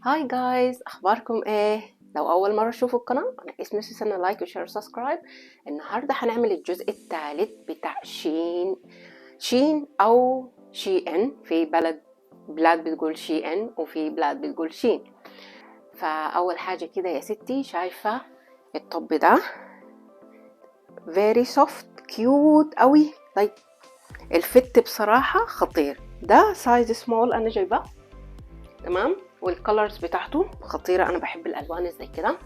هاي جايز، اخباركم ايه؟ لو اول مره تشوفوا القناه، انا اسمي سوسنة. لايك وشير وسبسكرايب. النهارده هنعمل الجزء الثالث بتاع شين او شي ان. في بلاد بتقول شي ان وفي بلاد بتقول شين. فاول حاجه كده يا ستي، شايفه الطب ده very soft cute قوي. الفت بصراحه خطير. ده سايز سمول انا جايباه، تمام. والكالرز بتاعته خطيره، انا بحب الالوان زي كده.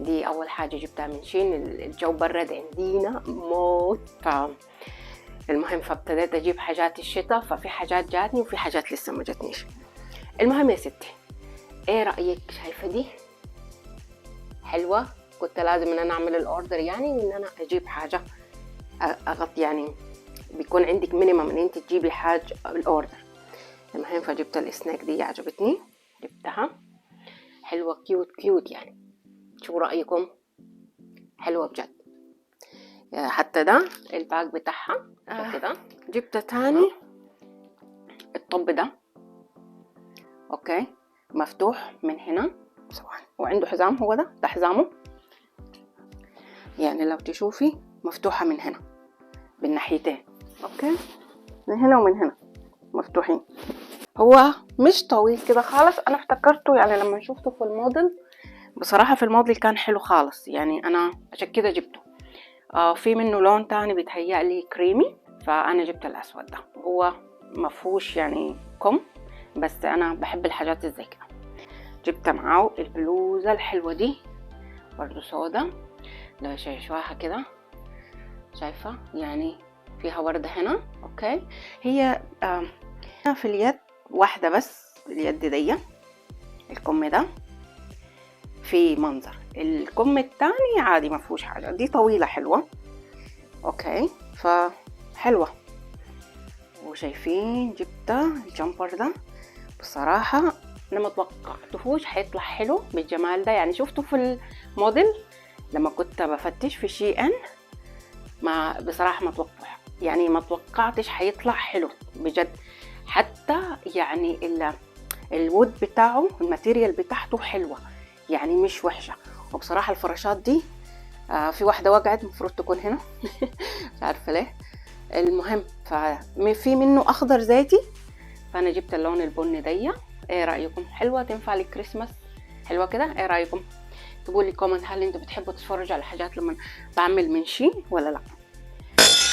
دي اول حاجه جبتها من شين. الجو برد عندنا موت، المهم فابتديت اجيب حاجات الشتاء. ففي حاجات جاتني وفي حاجات لسه ما جاتنيش. المهم يا ستي، ايه رايك؟ شايفه دي حلوه. كنت لازم ان انا اعمل الاوردر، يعني ان انا اجيب حاجه اغطي، يعني بيكون عندك مينيمم ان انت تجيبي حاجه الاوردر. المهم فجبت السناك دي، عجبتني جبتها. حلوه كيوت كيوت يعني. شو رايكم؟ حلوه بجد. حتى ده الباك بتاعها كده. جبت تاني الطب ده، اوكي، مفتوح من هنا وعنده حزام. هو ده حزامه، يعني لو تشوفي مفتوحة من هنا بالناحيتين، اوكي، من هنا ومن هنا مفتوحين. هو مش طويل كده خالص. انا افتكرته يعني لما شفته في الموديل، بصراحة في الموديل كان حلو خالص، يعني انا عشان كده جبته. في منه لون تاني بيتهيألي كريمي، فانا جبت الاسود ده. هو مفهوش يعني بس انا بحب الحاجات زي كده. جبت معاه البلوزة الحلوة دي برضو سودا، لو شايفاها كده، شايفة يعني فيها وردة هنا، اوكي. هي في اليد واحدة بس، اليد دي الكم ده في منظر. الكم التاني عادي ما فيهوش حاجة. دي طويلة حلوة، اوكي، فحلوة. وشايفين جبت الجمبر ده، بصراحة انا ما توقعتهوش حيطلع حلو بالجمال ده. يعني شفته في الموديل لما كنت بفتش في شي ان، ما بصراحة ما توقعتش حيطلع حلو بجد. حتى يعني الوود بتاعه، الماتيريال بتاعته حلوة، يعني مش وحشة. وبصراحة الفراشات دي في واحدة وقعت، المفروض تكون هنا مش عارفة ليه. المهم في منه اخضر زيتي، فانا جبت اللون البني دي. ايه رايكم؟ حلوه، تنفع للكريسماس، حلوه كده. ايه رايكم؟ اكتبوا لي كومنت، هل انتوا بتحبوا تتفرجوا على حاجات لما بعمل من شين ولا لا؟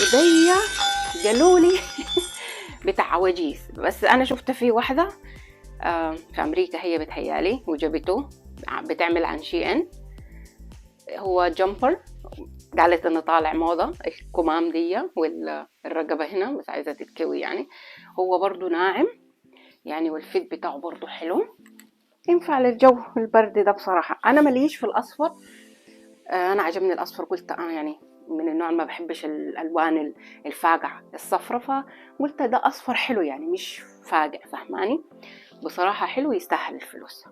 ودي قالوا لي بتاع عواجيز، بس انا شفت فيه واحده في امريكا، هي بتهيالي وجابته، بتعمل عن شي ان. هو جمبر، قالت انه طالع موضة الكمام دي والرقبة هنا، بس عايزة تتكوي يعني. هو برضو ناعم يعني، والفيت بتاعه برضو حلو، ينفع للجو البرد ده. بصراحة انا مليش في الاصفر. انا عجبني الاصفر، قلت انا يعني من النوع ما بحبش الالوان الفاقعة الصفرة، فقلت ده اصفر حلو يعني مش فاقع، فهماني؟ بصراحة حلو، يستاهل الفلوس.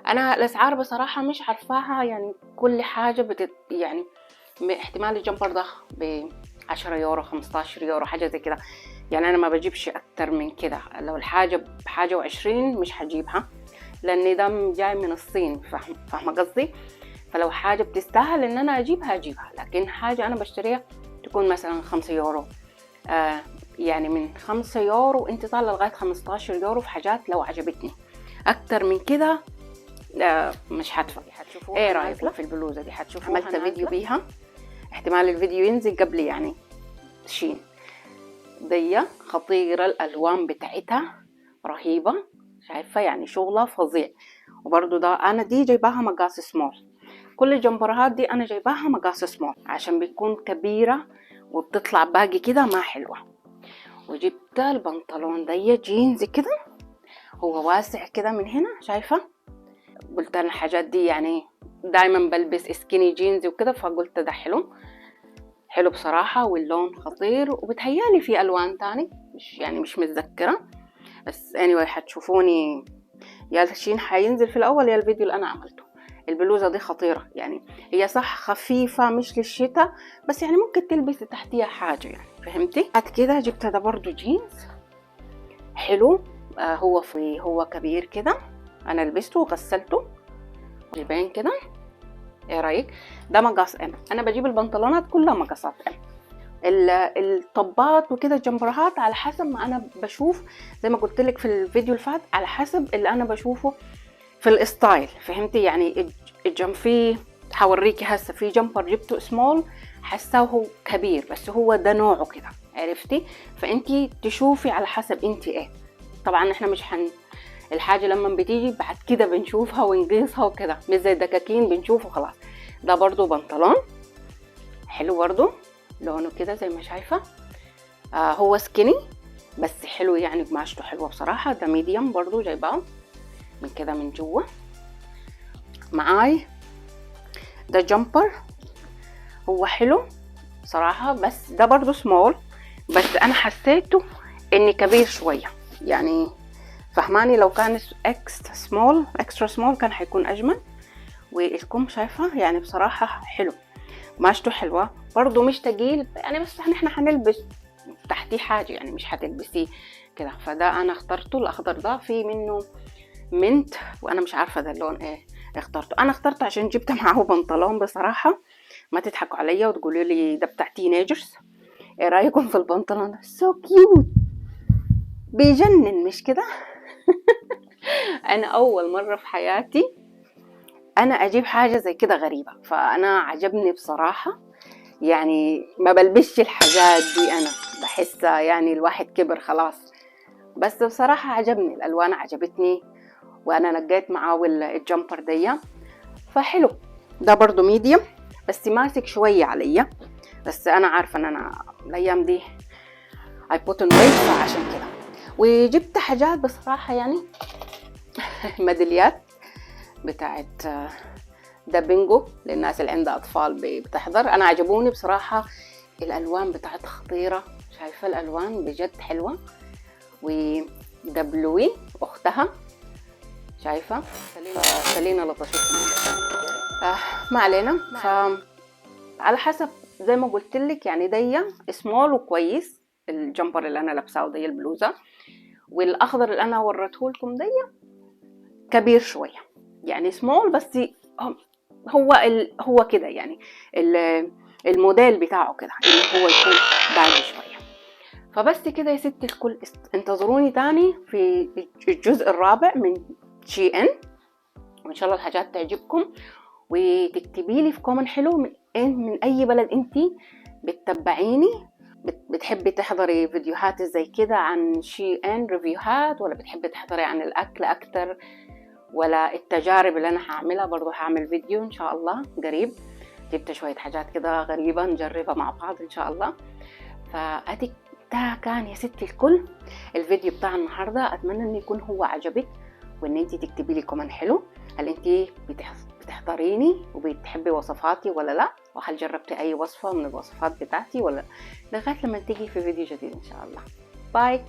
انا الاسعار بصراحة مش عارفاها، يعني كل حاجة يعني احتمال الجمبر ده ب10 يورو 15 يورو حاجة زي كده. يعني انا ما بجيبش اكتر من كده. لو الحاجة بحاجة و20 مش هجيبها، لان ده جاي من الصين، فاهمة قصدي؟ فلو حاجة بتستاهل ان انا اجيبها، لكن حاجة انا بشتريها تكون مثلا 5 يورو، يعني من 5 يورو انت طالع لغاية 15 يورو في حاجات لو عجبتني. اكتر من كده مش هدفع. ايه رايكم في البلوزة دي؟ هتشوفوها. عملت فيديو بيها، احتمال الفيديو ينزل قبل يعني شين. دي خطيرة، الالوان بتاعتها رهيبة، شايفة يعني شغلة فظيع. وبرضو ده انا دي جايباها مقاس سمول. كل الجمبرات دي انا جايباها مقاس سمول عشان بتكون كبيرة وبتطلع باقي كده ما حلوة. وجبت البنطلون دي جينز كده، هو واسع كده من هنا، شايفة؟ قلت انا الحاجات دي يعني دايما بلبس سكيني جينز وكده، فقلت ده حلو بصراحة، واللون خطير. وبتهيالي في ألوان تاني مش متذكرة، بس anyway هتشوفوني يا الشين حينزل في الأول يا الفيديو اللي أنا عملته. البلوزة دي خطيرة، يعني هي صح خفيفة مش للشتاء، بس يعني ممكن تلبسي تحتيها حاجة، يعني فهمتي؟ بعد كده جبت ده برضو جينز حلو. هو كبير كده، انا لبسته وغسلته يبان كده. ايه رايك؟ ده مقاس ام. انا بجيب البنطلونات كلها مقاسات ام. الطبات وكده الجمبرهات على حسب ما انا بشوف، زي ما قلت لك في الفيديو اللي فات، على حسب اللي انا بشوفه في الستايل، فهمتي؟ يعني فيه هوريكي هسه في جمبر جبته سمول حاسه هو كبير، بس هو ده نوعه كده، عرفتي؟ فانتي تشوفي على حسب انتي ايه. طبعا احنا مش الحاجه لما بتيجي بعد كده بنشوفها ونقيسها وكده، مش زي الدكاكين بنشوفه خلاص. ده برضو بنطلون حلو برضو، لونه كده زي ما شايفه. هو سكيني بس حلو، يعني قماشته حلوه بصراحه. ده ميديوم برضو، جايباه من كده من جوه. معاي ده جمبر، هو حلو صراحه، بس ده برضو سمول، بس انا حسيته اني كبير شويه يعني، فهماني؟ لو كان اكسترا سمول كان حيكون اجمل. والكم شايفه يعني بصراحه حلو، قماشته حلوه برضو، مش تقيل يعني، بس احنا هنلبس تحتيه حاجه يعني، مش هتلبسيه كده. فده انا اخترته الاخضر ده، في منه منت، وانا مش عارفه ده اللون ايه اخترته. انا اخترته عشان جبت معاه بنطلون بصراحه، ما تضحكوا عليا وتقولوا لي ده بتاع تينيجرز. ايه رايكم في البنطلون؟ سو كيوت، بيجنن مش كده؟ انا اول مره في حياتي انا اجيب حاجه زي كده غريبه، فانا عجبني بصراحه. يعني ما بلبسش الحاجات دي، انا بحسها يعني الواحد كبر خلاص، بس بصراحه عجبني، الالوان عجبتني، وانا نقيت معاه الجمبر دي فحلو. ده برضو ميديوم بس ماسك شويه عليا، بس انا عارفه ان انا الايام دي I put on weight فعشان كده. وجبت حاجات بصراحه يعني ميداليات بتاعت ده بينجو للناس اللي عندها اطفال بتحضر. انا عجبوني بصراحه، الالوان بتاعت خطيره، شايفه الالوان بجد حلوه. وده بلوي اختها، شايفه؟ خلينا لطشتهم. ما علينا. على حسب زي ما قلت لك يعني، دي سمول وكويس الجمبر اللي انا لابساه، ودي البلوزه. والاخضر اللي انا وريته لكم دي كبير شويه يعني، سمول بس هو كده يعني، الموديل بتاعه كده اللي هو يكون بعد شويه. فبس كده يا ست الكل، انتظروني تاني في الجزء الرابع من شي ان، وان شاء الله الحاجات تعجبكم. وتكتبي لي في كومنت حلو من اي بلد انتي بتتبعيني، بتحبي تحضري فيديوهات زي كده عن شي ان ريفيوهات، ولا بتحبي تحضري عن الاكل اكتر، ولا التجارب اللي انا هعملها. برضو هعمل فيديو ان شاء الله قريب، جبت شوية حاجات كده غريبة نجربها مع بعض ان شاء الله. فاديك ده كان يا ستي الكل الفيديو بتاع النهارده. اتمنى ان يكون هو عجبك، وان انتي تكتبي لي كومنت حلو، هل انتي بتحضريني وبتحبي وصفاتي ولا لا، وهل جربتي اي وصفة من الوصفات بتاعتي ولا، لغاية لما تيجي في فيديو جديد ان شاء الله. باي.